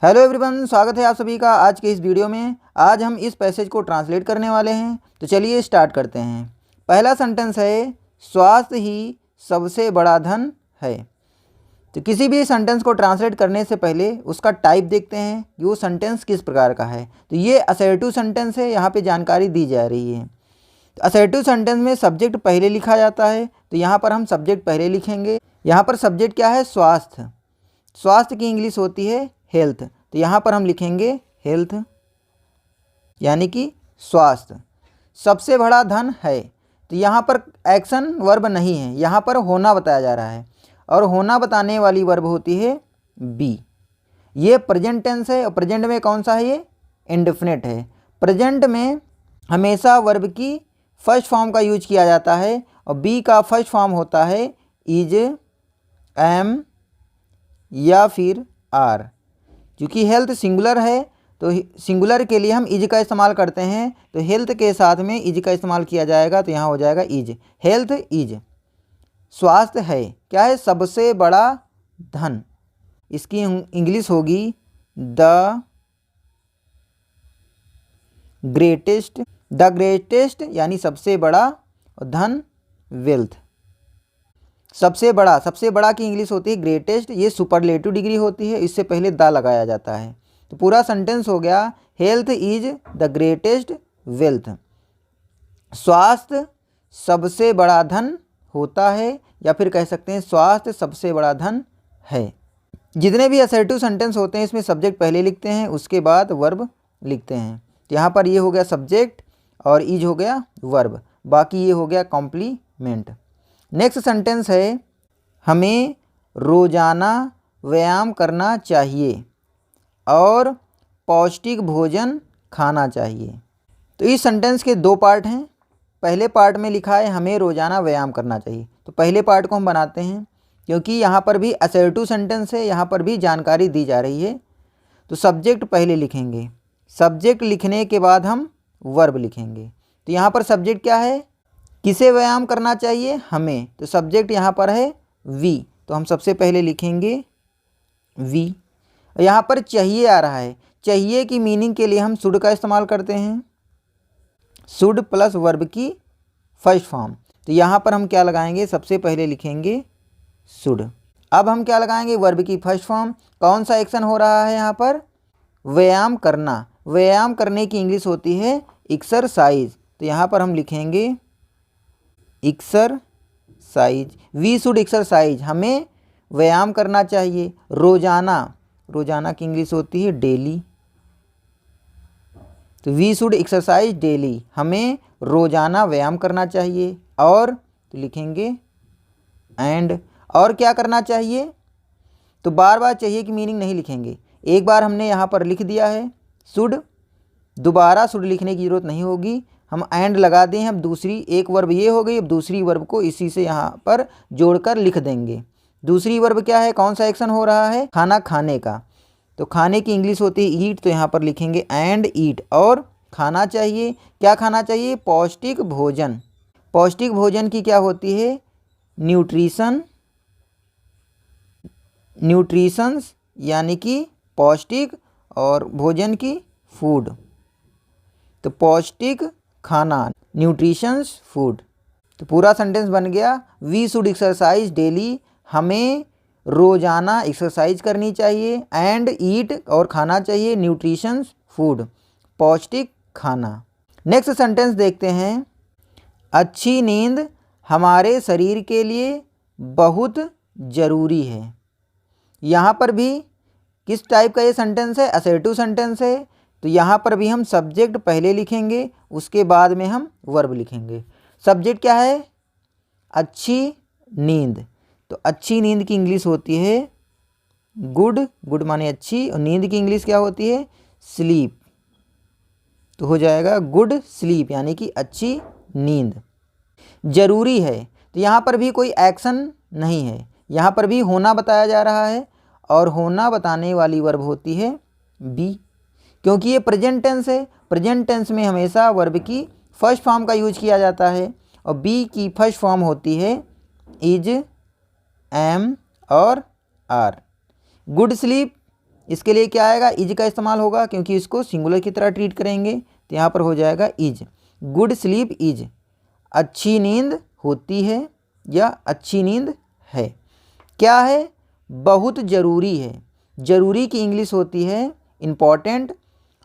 Hello everyone, स्वागत है आप सभी का आज के इस वीडियो में। आज हम इस पैसेज को ट्रांसलेट करने वाले हैं, तो चलिए स्टार्ट करते हैं। पहला सेंटेंस है, स्वास्थ्य ही सबसे बड़ा धन है। तो किसी भी सेंटेंस को ट्रांसलेट करने से पहले उसका टाइप देखते हैं कि वो सेंटेंस किस प्रकार का है। तो ये असर्टिव सेंटेंस है, यहाँ पे जानकारी दी जा रही है। तो असर्टिव सेंटेंस में सब्जेक्ट पहले लिखा जाता है, तो यहाँ पर हम सब्जेक्ट पहले लिखेंगे। यहाँ पर सब्जेक्ट क्या है? स्वास्थ्य। स्वास्थ्य की इंग्लिश होती है हेल्थ, तो यहाँ पर हम लिखेंगे हेल्थ, यानी कि स्वास्थ्य। सबसे बड़ा धन है, तो यहाँ पर एक्शन वर्ब नहीं है, यहाँ पर होना बताया जा रहा है, और होना बताने वाली वर्ब होती है बी। ये प्रेजेंट टेंस है, और प्रेजेंट में कौन सा है? ये इंडेफिनिट है। प्रेजेंट में हमेशा वर्ब की फर्स्ट फॉर्म का यूज किया जाता है, और बी का फर्स्ट फॉर्म होता है इज, एम या फिर आर। क्योंकि हेल्थ सिंगुलर है, तो सिंगुलर के लिए हम इज का इस्तेमाल करते हैं, तो हेल्थ के साथ में इज का इस्तेमाल किया जाएगा, तो यहाँ हो जाएगा इज। हेल्थ इज, स्वास्थ्य है क्या है? सबसे बड़ा धन। इसकी इंग्लिश होगी द ग्रेटेस्ट। द ग्रेटेस्ट यानी सबसे बड़ा, और धन वेल्थ। सबसे बड़ा की इंग्लिश होती है ग्रेटेस्ट। ये सुपरलेटिव डिग्री होती है, इससे पहले द लगाया जाता है। तो पूरा सेंटेंस हो गया, health is the greatest wealth. स्वास्थ्य सबसे बड़ा धन होता है, या फिर कह सकते हैं स्वास्थ्य सबसे बड़ा धन है। जितने भी असर्टिव सेंटेंस होते हैं इसमें सब्जेक्ट पहले लिखते हैं, उसके बाद वर्ब लिखते हैं। तो यहाँ पर ये हो गया सब्जेक्ट, और इज हो गया वर्ब, बाकी ये हो गया कॉम्प्लीमेंट। नेक्स्ट सेंटेंस है, हमें रोजाना व्यायाम करना चाहिए और पौष्टिक भोजन खाना चाहिए। तो इस सेंटेंस के दो पार्ट हैं। पहले पार्ट में लिखा है हमें रोजाना व्यायाम करना चाहिए, तो पहले पार्ट को हम बनाते हैं, क्योंकि यहाँ पर भी असर्टिव सेंटेंस है, यहाँ पर भी जानकारी दी जा रही है। तो सब्जेक्ट पहले लिखेंगे, सब्जेक्ट लिखने के बाद हम वर्ब लिखेंगे। तो यहाँ पर सब्जेक्ट क्या है? किसे व्यायाम करना चाहिए? हमें। तो सब्जेक्ट यहाँ पर है वी, तो हम सबसे पहले लिखेंगे वी। यहाँ पर चाहिए आ रहा है, चाहिए की मीनिंग के लिए हम शुड का इस्तेमाल करते हैं, शुड प्लस वर्ब की फर्स्ट फॉर्म। तो यहाँ पर हम क्या लगाएंगे? सबसे पहले लिखेंगे शुड। अब हम क्या लगाएंगे? वर्ब की फर्स्ट फॉर्म। कौन सा एक्शन हो रहा है यहाँ पर? व्यायाम करना। व्यायाम करने की इंग्लिश होती है एक्सरसाइज, तो यहाँ पर हम लिखेंगे एक्सरसाइज। वी शुड एक्सरसाइज, हमें व्यायाम करना चाहिए रोजाना। रोजाना की इंग्लिश होती है डेली, तो वी शुड एक्सरसाइज डेली, हमें रोजाना व्यायाम करना चाहिए। और तो लिखेंगे एंड। और क्या करना चाहिए? तो बार बार चाहिए की मीनिंग नहीं लिखेंगे, एक बार हमने यहाँ पर लिख दिया है शुड, दोबारा शुड लिखने की जरूरत नहीं होगी। हम एंड लगा दें, हम दूसरी एक वर्ब ये हो गई, अब दूसरी वर्ब को इसी से यहाँ पर जोड़कर लिख देंगे। दूसरी वर्ब क्या है? कौन सा एक्शन हो रहा है? खाना खाने का। तो खाने की इंग्लिश होती है ईट, तो यहाँ पर लिखेंगे एंड ईट। और खाना चाहिए, क्या खाना चाहिए? पौष्टिक भोजन। पौष्टिक भोजन की क्या होती है? न्यूट्रिशन। न्यूट्रिशंस यानी कि पौष्टिक, और भोजन की फूड। तो पौष्टिक खाना, न्यूट्रिशंस फूड। तो पूरा सेंटेंस बन गया, वी शुड एक्सरसाइज डेली, हमें रोजाना एक्सरसाइज करनी चाहिए, एंड ईट और खाना चाहिए न्यूट्रिशंस फूड, पौष्टिक खाना। नेक्स्ट सेंटेंस देखते हैं, अच्छी नींद हमारे शरीर के लिए बहुत ज़रूरी है। यहाँ पर भी किस टाइप का ये सेंटेंस है? असर्टिव सेंटेंस है, तो यहाँ पर भी हम सब्जेक्ट पहले लिखेंगे, उसके बाद में हम वर्ब लिखेंगे। सब्जेक्ट क्या है? अच्छी नींद। तो अच्छी नींद की इंग्लिश होती है गुड। गुड माने अच्छी, और नींद की इंग्लिश क्या होती है? स्लीप। तो हो जाएगा गुड स्लीप, यानी कि अच्छी नींद। जरूरी है, तो यहाँ पर भी कोई एक्शन नहीं है, यहाँ पर भी होना बताया जा रहा है, और होना बताने वाली वर्ब होती है बी, क्योंकि ये प्रेजेंट टेंस है। प्रेजेंट टेंस में हमेशा वर्ब की फर्स्ट फॉर्म का यूज किया जाता है, और बी की फर्स्ट फॉर्म होती है इज, एम और आर। गुड स्लीप इसके लिए क्या आएगा, इज का इस्तेमाल होगा क्योंकि इसको सिंगुलर की तरह ट्रीट करेंगे, तो यहाँ पर हो जाएगा इज। गुड स्लीप इज, अच्छी नींद होती है या अच्छी नींद है। क्या है, बहुत ज़रूरी है। ज़रूरी की इंग्लिश होती है इम्पॉर्टेंट,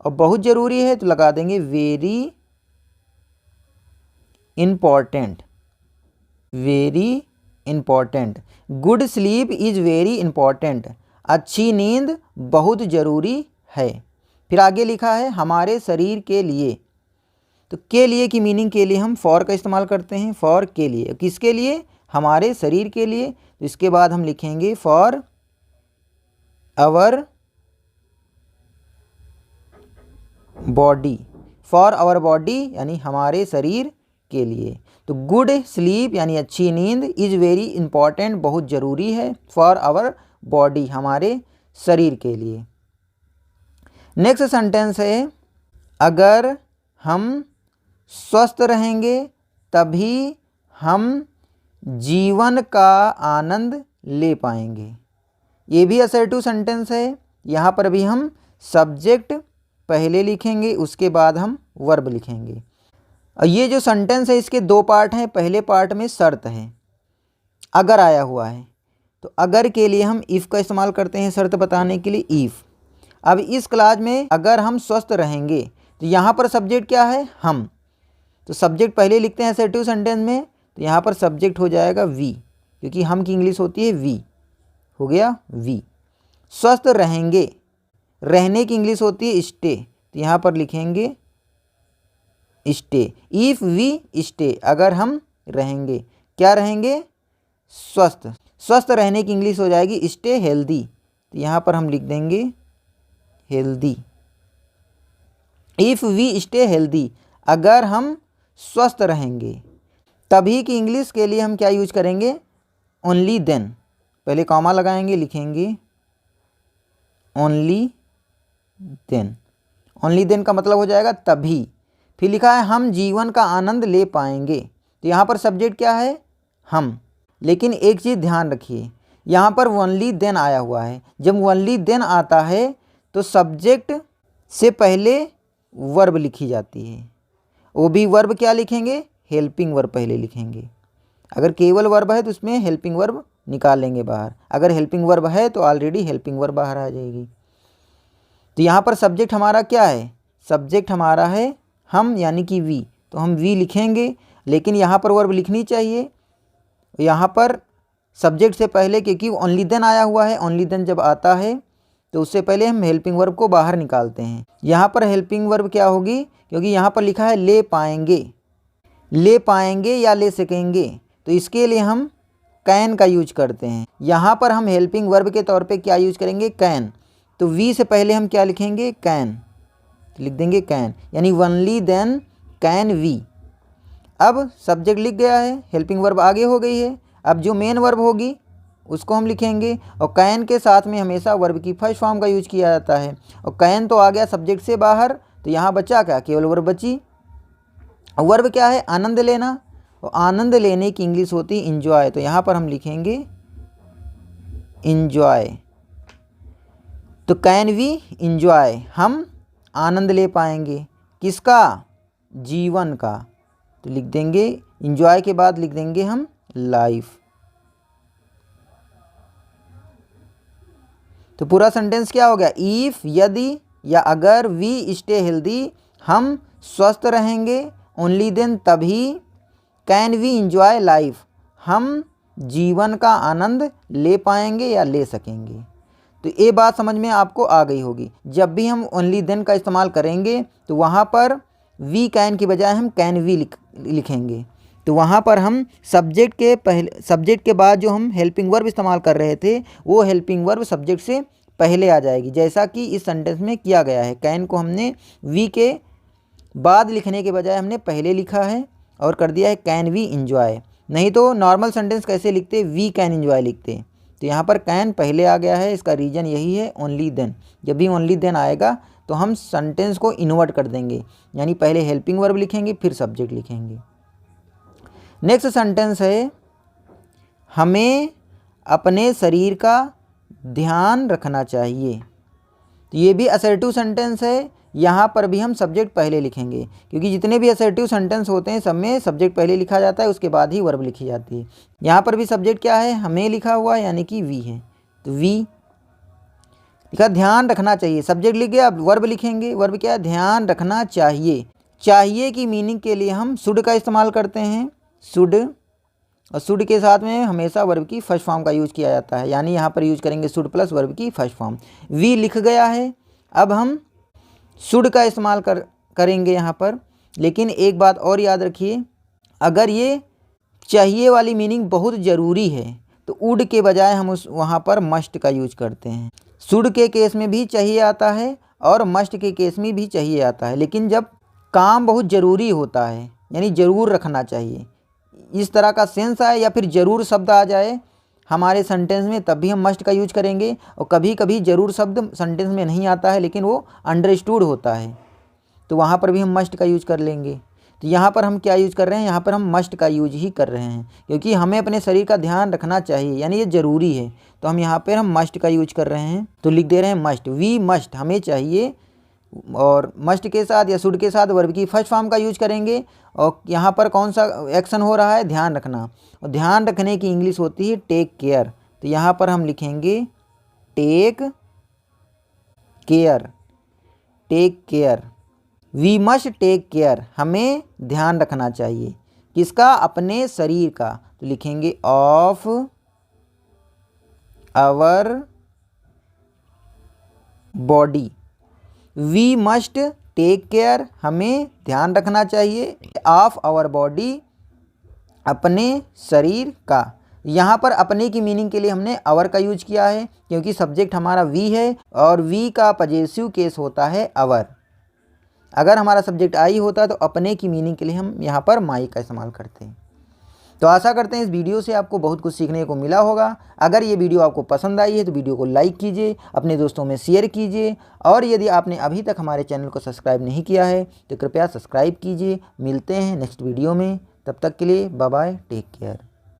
और बहुत ज़रूरी है तो लगा देंगे very important, very important. Good sleep is very important, अच्छी नींद बहुत ज़रूरी है। फिर आगे लिखा है हमारे शरीर के लिए, तो के लिए की मीनिंग के लिए हम फॉर का इस्तेमाल करते हैं। फॉर के लिए, किसके लिए, हमारे शरीर के लिए। तो इसके बाद हम लिखेंगे for our body, for our body यानी हमारे शरीर के लिए। तो गुड स्लीप यानी अच्छी नींद, इज़ वेरी इंपॉर्टेंट बहुत ज़रूरी है, फॉर आवर बॉडी हमारे शरीर के लिए। नेक्स्ट सेंटेंस है अगर हम स्वस्थ रहेंगे तभी हम जीवन का आनंद ले पाएंगे। ये भी असर्टिव सेंटेंस है। यहाँ पर भी हम सब्जेक्ट पहले लिखेंगे, उसके बाद हम वर्ब लिखेंगे। और ये जो सेंटेंस है इसके दो पार्ट हैं। पहले पार्ट में शर्त है, अगर आया हुआ है, तो अगर के लिए हम इफ़ का इस्तेमाल करते हैं शर्त बताने के लिए, इफ़। अब इस क्लास में अगर हम स्वस्थ रहेंगे, तो यहाँ पर सब्जेक्ट क्या है, हम। तो सब्जेक्ट पहले लिखते हैं असर्टिव सेंटेंस में, तो यहाँ पर सब्जेक्ट हो जाएगा वी, क्योंकि हम की इंग्लिश होती है वी, हो गया वी। स्वस्थ रहेंगे, रहने की इंग्लिश होती है स्टे, तो यहाँ पर लिखेंगे स्टे। इफ़ वी स्टे, अगर हम रहेंगे, क्या रहेंगे, स्वस्थ। स्वस्थ रहने की इंग्लिश हो जाएगी स्टे हेल्दी, तो यहाँ पर हम लिख देंगे healthy. If we stay healthy, अगर हम स्वस्थ रहेंगे। तभी की इंग्लिश के लिए हम क्या यूज करेंगे, ओनली देन। पहले कॉमा लगाएंगे, लिखेंगे ओनली देन। ओनली देन का मतलब हो जाएगा तभी। फिर लिखा है हम जीवन का आनंद ले पाएंगे, तो यहाँ पर सब्जेक्ट क्या है, हम। लेकिन एक चीज़ ध्यान रखिए, यहाँ पर ओनली देन आया हुआ है। जब ओनली देन आता है तो सब्जेक्ट से पहले वर्ब लिखी जाती है। वो भी वर्ब क्या लिखेंगे, हेल्पिंग वर्ब पहले लिखेंगे। अगर केवल वर्ब है तो उसमें हेल्पिंग वर्ब निकाल लेंगे बाहर। अगर हेल्पिंग वर्ब है तो ऑलरेडी हेल्पिंग वर्ब बाहर आ जाएगी। तो यहाँ पर सब्जेक्ट हमारा क्या है, सब्जेक्ट हमारा है हम यानी कि वी, तो हम वी लिखेंगे। लेकिन यहाँ पर वर्ब लिखनी चाहिए, यहाँ पर सब्जेक्ट से पहले, क्योंकि ओनली देन आया हुआ है। ओनली देन जब आता है तो उससे पहले हम हेल्पिंग वर्ब को बाहर निकालते हैं। यहाँ पर हेल्पिंग वर्ब क्या होगी, क्योंकि यहाँ पर लिखा है ले पाएंगे, ले पाएंगे या ले सकेंगे, तो इसके लिए हम कैन का यूज करते हैं। यहाँ पर हम हेल्पिंग वर्ब के तौर पे क्या यूज करेंगे, कैन। तो वी से पहले हम क्या लिखेंगे, कैन, लिख देंगे कैन, यानी ओनली देन कैन वी। अब सब्जेक्ट लिख गया है, हेल्पिंग वर्ब आगे हो गई है। अब जो मेन वर्ब होगी उसको हम लिखेंगे, और कैन के साथ में हमेशा वर्ब की फर्स्ट फॉर्म का यूज किया जाता है। और कैन तो आ गया सब्जेक्ट से बाहर, तो यहाँ बचा क्या, केवल वर्ब बची। वर्ब क्या है, आनंद लेना, और आनंद लेने की इंग्लिश होती है इंजॉय, तो यहाँ पर हम लिखेंगे इंजॉय। तो कैन वी इंजॉय, हम आनंद ले पाएंगे, किसका, जीवन का। तो लिख देंगे इंजॉय के बाद लिख देंगे हम लाइफ। तो पूरा सेंटेंस क्या हो गया, इफ यदि या अगर वी स्टे हेल्दी, हम स्वस्थ रहेंगे, ओनली देन तभी, कैन वी इंजॉय लाइफ, हम जीवन का आनंद ले पाएंगे या ले सकेंगे। तो ये बात समझ में आपको आ गई होगी। जब भी हम ओनली देन का इस्तेमाल करेंगे तो वहाँ पर वी कैन की बजाय हम कैन वी लिखेंगे। तो वहाँ पर हम सब्जेक्ट के बाद जो हम हेल्पिंग वर्ब इस्तेमाल कर रहे थे, वो हेल्पिंग वर्ब सब्जेक्ट से पहले आ जाएगी, जैसा कि इस सेंटेंस में किया गया है। कैन को हमने वी के बाद लिखने के बजाय हमने पहले लिखा है और कर दिया है कैन वी इंजॉय। नहीं तो नॉर्मल सेंटेंस कैसे लिखते, वी कैन इंजॉय लिखते। तो यहाँ पर कैन पहले आ गया है, इसका रीज़न यही है ओनली देन। जब भी ओनली देन आएगा तो हम सेंटेंस को इन्वर्ट कर देंगे, यानी पहले हेल्पिंग वर्ब लिखेंगे फिर सब्जेक्ट लिखेंगे। नेक्स्ट सेंटेंस है हमें अपने शरीर का ध्यान रखना चाहिए। तो ये भी असर्टिव सेंटेंस है, यहाँ पर भी हम सब्जेक्ट पहले लिखेंगे, क्योंकि जितने भी असर्टिव सेंटेंस होते हैं सब में सब्जेक्ट पहले लिखा जाता है, उसके बाद ही वर्ब लिखी जाती है। यहाँ पर भी सब्जेक्ट क्या है, हमें लिखा हुआ है, यानी कि वी है। तो वी लिखा, ध्यान रखना चाहिए, सब्जेक्ट लिख गया, अब वर्ब लिखेंगे। वर्ब क्या है, ध्यान रखना चाहिए। चाहिए की मीनिंग के लिए हम शुड का इस्तेमाल करते हैं, शुड, और शुड के साथ में हमेशा वर्ब की फर्स्ट फॉर्म का यूज किया जाता है, यानी यहाँ पर यूज करेंगे शुड प्लस वर्ब की फर्स्ट फॉर्म। वी लिख गया है, अब हम शुड का इस्तेमाल करेंगे यहाँ पर। लेकिन एक बात और याद रखिए, अगर ये चाहिए वाली मीनिंग बहुत ज़रूरी है तो वुड के बजाय हम उस वहाँ पर मस्ट का यूज करते हैं। शुड के केस में भी चाहिए आता है और मस्ट के केस में भी चाहिए आता है, लेकिन जब काम बहुत ज़रूरी होता है, यानी ज़रूर रखना चाहिए, इस तरह का सेंस आए या फिर ज़रूर शब्द आ जाए हमारे सेंटेंस में, तब भी हम मस्ट का यूज करेंगे। और कभी कभी ज़रूर शब्द सेंटेंस में नहीं आता है लेकिन वो अंडरस्टूड होता है, तो वहाँ पर भी हम मस्ट का यूज कर लेंगे। तो यहाँ पर हम क्या यूज कर रहे हैं, यहाँ पर हम मस्ट का यूज ही कर रहे हैं, क्योंकि हमें अपने शरीर का ध्यान रखना चाहिए, यानी ये ज़रूरी है, तो हम यहाँ पर हम मस्ट का यूज कर रहे हैं। तो लिख दे रहे हैं मस्ट, वी मस्ट, हमें चाहिए, और मस्ट के साथ या शुड के साथ वर्ब की फर्स्ट फॉर्म का यूज करेंगे। और यहाँ पर कौन सा एक्शन हो रहा है, ध्यान रखना, और ध्यान रखने की इंग्लिश होती है टेक केयर। तो यहाँ पर हम लिखेंगे take care, take care, we must take care, हमें ध्यान रखना चाहिए, किसका, अपने शरीर का। तो लिखेंगे of our body, we must take care, हमें ध्यान रखना चाहिए, ऑफ आवर बॉडी, अपने शरीर का। यहाँ पर अपने की मीनिंग के लिए हमने आवर का यूज किया है, क्योंकि सब्जेक्ट हमारा वी है और वी का पजेसिव केस होता है आवर। अगर हमारा सब्जेक्ट आई होता तो अपने की मीनिंग के लिए हम यहाँ पर माई का इस्तेमाल करते हैं। तो आशा करते हैं इस वीडियो से आपको बहुत कुछ सीखने को मिला होगा। अगर ये वीडियो आपको पसंद आई है तो वीडियो को लाइक कीजिए, अपने दोस्तों में शेयर कीजिए, और यदि आपने अभी तक हमारे चैनल को सब्सक्राइब नहीं किया है तो कृपया सब्सक्राइब कीजिए। मिलते हैं नेक्स्ट वीडियो में, तब तक के लिए बाय बाय, टेक केयर।